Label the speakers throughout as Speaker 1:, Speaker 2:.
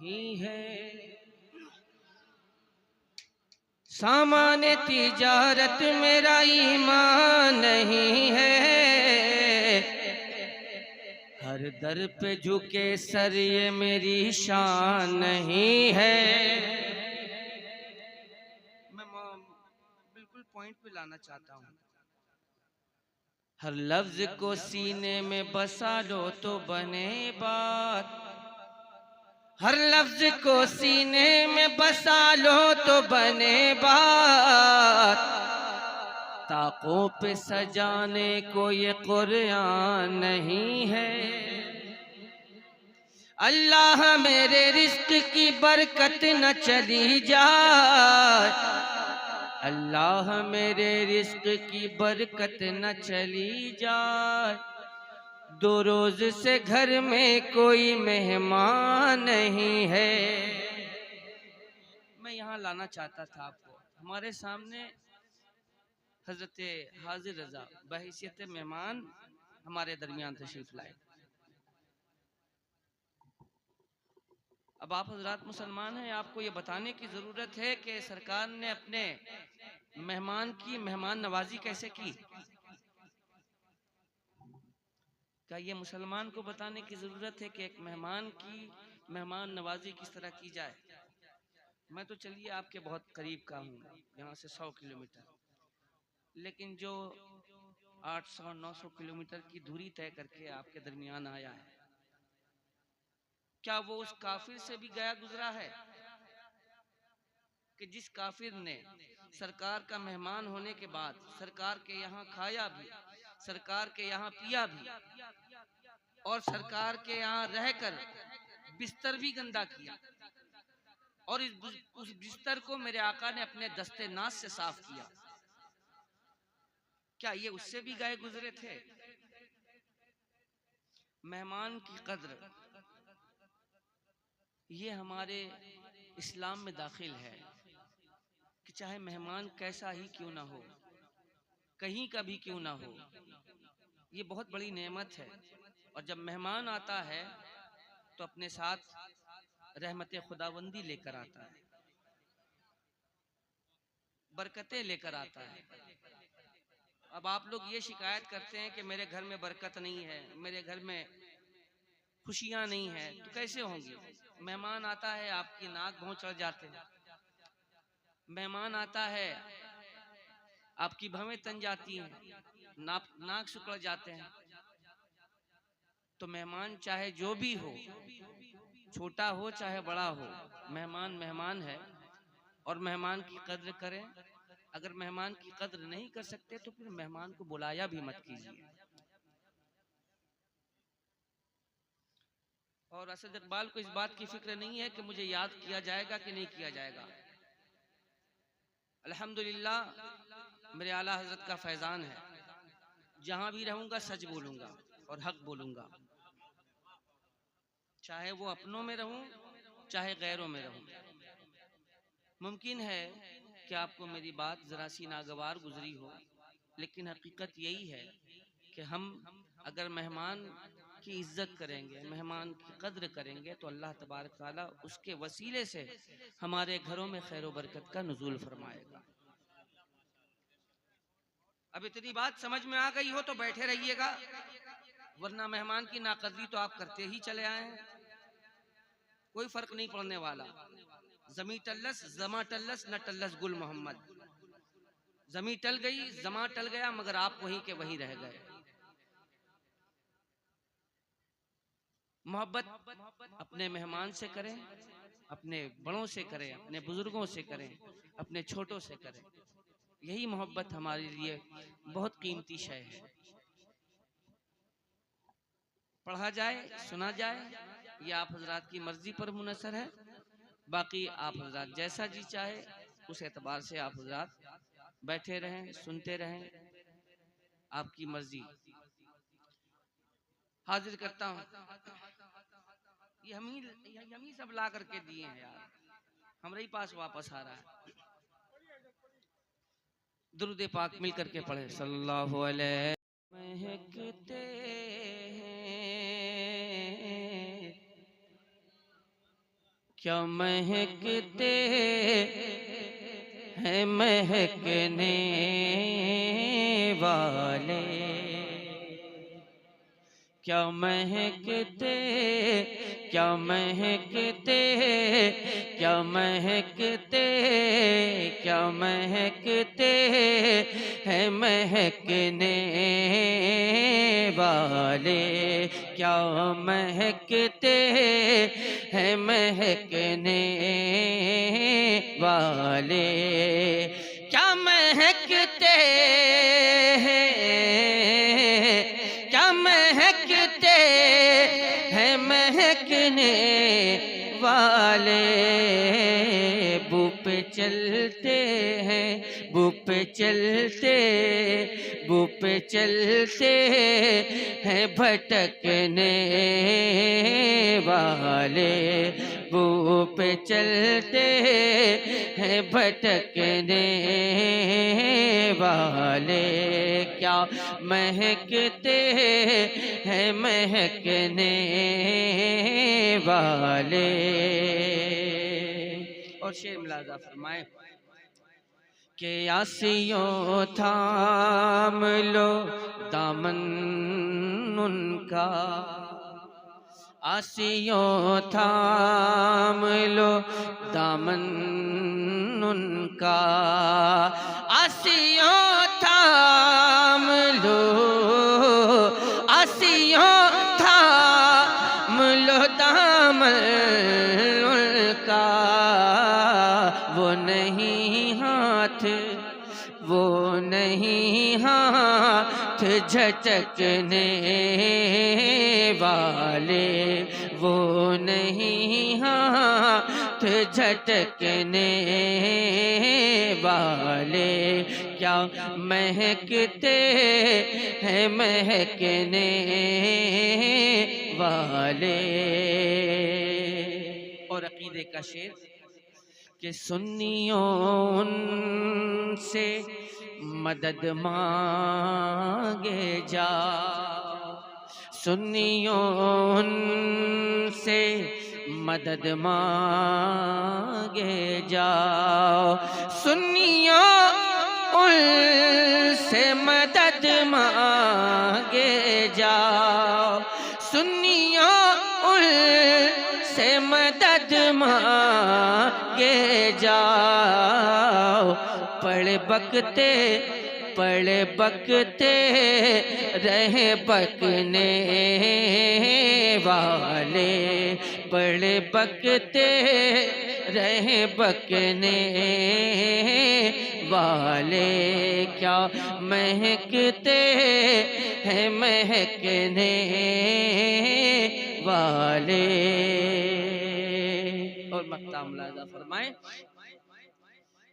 Speaker 1: नहीं है, सामान तिजारत मेरा ईमान नहीं है, हर दर पे झुके सर ये मेरी शान नहीं है। मैं बिल्कुल पॉइंट पे लाना चाहता हूँ। हर लफ्ज को सीने में बसा लो तो बने बात, हर लफ्ज को सीने में बसा लो तो बने बात, ताकों पे सजाने को ये कुरान नहीं है। अल्लाह मेरे रिस्क की बरकत न चली जाए, अल्लाह मेरे रिस्क की बरकत न चली जाए, दो रोज से घर में कोई मेहमान नहीं है। मैं यहाँ लाना चाहता था आपको, हमारे सामने हजरत हाजिर रजा बहैसियत मेहमान हमारे दरमियान तशरीफ लाए। अब आप हजरात मुसलमान हैं, आपको ये बताने की ज़रूरत है कि सरकार ने अपने मेहमान की मेहमान नवाजी कैसे की। क्या ये मुसलमान को बताने की ज़रूरत है कि एक मेहमान की मेहमान नवाजी किस तरह की जाए। मैं तो चलिए आपके बहुत करीब का हूँ, यहाँ से 100 किलोमीटर, लेकिन जो 800-900 किलोमीटर की दूरी तय करके आपके दरमियान आया है, क्या वो उस काफिर से भी गया गुजरा है कि जिस काफिर ने सरकार का मेहमान होने के बाद सरकार के यहाँ खाया भी, सरकार के यहाँ पिया भी, और सरकार के यहाँ रहकर बिस्तर भी गंदा किया, और उस बिस्तर को मेरे आका ने अपने दस्ते नाज से साफ किया। क्या ये उससे भी गए गुजरे थे। मेहमान की कद्र ये हमारे इस्लाम में दाखिल है कि चाहे मेहमान कैसा ही क्यों ना हो, कहीं का भी क्यों ना हो, ये बहुत बड़ी नेमत है। और जब मेहमान आता है तो अपने साथ रहमत खुदावंदी लेकर आता है, बरकतें लेकर आता है। अब आप लोग ये शिकायत करते हैं कि मेरे घर में बरकत नहीं है, मेरे घर में खुशियां नहीं है, तो कैसे होंगी। मेहमान आता है आपकी नाक भौं चढ़ जाते हैं, मेहमान आता है आपकी भवें तन जाती हैं, नाक सिकुड़ जाते हैं। तो मेहमान चाहे जो भी हो, छोटा हो चाहे बड़ा हो, मेहमान मेहमान है, और मेहमान की कद्र करें। अगर मेहमान की कद्र नहीं कर सकते तो फिर मेहमान को बुलाया भी मत कीजिए। और असद इकबाल को इस बात की फिक्र नहीं है कि मुझे याद किया जाएगा कि नहीं किया जाएगा। अल्हम्दुलिल्लाह मेरे आला हजरत का फैजान है, जहां भी रहूंगा सच बोलूंगा और हक बोलूंगा, चाहे वो अपनों में रहूं चाहे गैरों में रहूं। मुमकिन है कि आपको मेरी बात जरा सी नागवार गुजरी हो, लेकिन हकीकत यही है कि हम अगर मेहमान की इज्जत करेंगे, मेहमान की कद्र करेंगे, तो अल्लाह तबारक ताला उसके वसीले से हमारे घरों में खैर व बरकत का नुज़ूल फरमाएगा। अब इतनी बात समझ में आ गई हो तो बैठे रहिएगा, वरना मेहमान की नाकदरी तो आप करते ही चले आए हैं, कोई फर्क नहीं पड़ने वाला। जमी टल्लस जमा टल्लस न टल्लस गुल मोहम्मद, जमी टल गई जमा टल गया, मगर आप वहीं के वहीं रह गए। मोहब्बत अपने मेहमान से करें, अपने बड़ों से करें, अपने बुजुर्गों से करें, अपने छोटों से करें। यही मोहब्बत हमारे लिए बहुत कीमती शय है। पढ़ा जाए, सुना जाए, ये आप हजरात की मर्जी पर मुनसर है। बाकी आप हजरात जैसा जी चाहे उस एतबार से आप हजरात बैठे रहें, सुनते रहें, आपकी मर्जी। हाजिर करता हूँ, ये हम ही सब ला करके दिए हैं यार, हमारे ही पास वापस आ रहा है। दुरूद पाक मिल करके पढ़े सल्लल्लाहु अलैहि। महकते हैं क्या महकते हैं महकने वाले, क्या महकते, क्या महकते, क्या महकते, क्या महकते हैं महकने वाले, क्या महकते हैं महकने वाले, क्या महकते हैं, क्या महकते हैं महकने वाले, बू पे चलते हैं, बू पे चलते, बू पे चलते हैं भटकने वाले, बू पे चलते हैं भटकने वाले, क्या महकते हैं महकने वाले। और शेर मुलाजा फरमाए कि आसियों थाम लो दामन उनका, आसियों थाम लो दामन उनका, आसियों थाम लो, आसियों थाम लो दामन उनका, वो नहीं हाथ, वो नहीं हाथ झटकने वाले, वो नहीं हाथ झटकने वाले, क्या महकते हैं महकने वाले। और अकीदे का शेर कि सुन्नियों से मदद मांगे जा, सुन्नियों से मदद मांगे जाओ, सुन्नियों से मदद मांगे जाओ, सुन्नियों से मदद मांगे जाओ, पढ़ बकते, पढ़ बकते रहे बकने वाले, पढ़ बकते रहे बकने वाले, क्या महकते हैं महकने वाले। और मक्ता मुलाजा फरमाए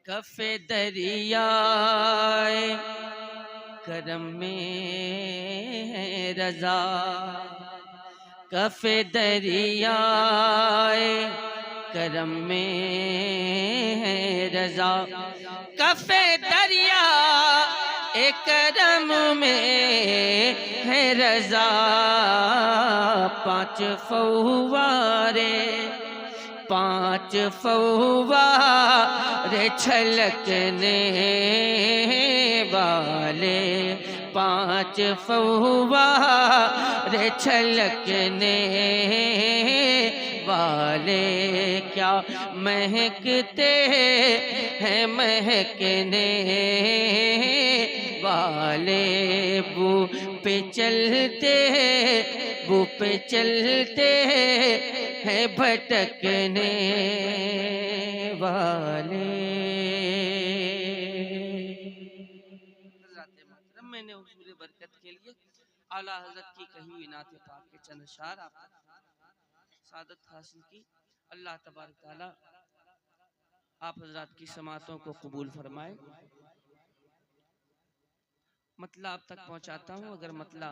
Speaker 1: कफ़े दरियाए करम में है रजा, कफ़े दरियाए करम में है रजा, कफ़े दरिया एक करम में है रजा, पांच फव्वारे, पांच फव्वारे छलकने वाले, पांच फव्वारे छलकने वाले, क्या महकते हैं महकने वाले, बू पे चलते, बू पे चलते हैं भटकने वाले। मैंने हुजूर बरकत के लिए आला हज़रत की कही हुई नात पाक के चंद अशआर आप सादत हासिल की। अल्लाह तबारक तआला आप हज़रात की समातों को कबूल फरमाए। मतला आप तक पहुंचाता हूँ, अगर मतला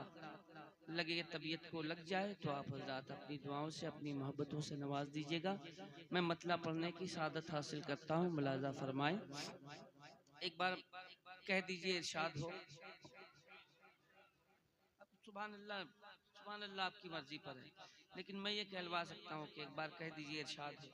Speaker 1: लगे तबीयत को लग जाए तो आप हज़रात अपनी दुआओं से अपनी मोहब्बतों से नवाज दीजिएगा। मैं मतला पढ़ने की सादत हासिल करता हूँ, मुलाजा फरमाए। एक बार कह दीजिए इरशाद हो। सुभान अल्लाह, सुभान अल्लाह आपकी मर्जी पर है, लेकिन मैं ये कहलवा सकता हूँ कि एक बार कह दीजिए इरशाद हो।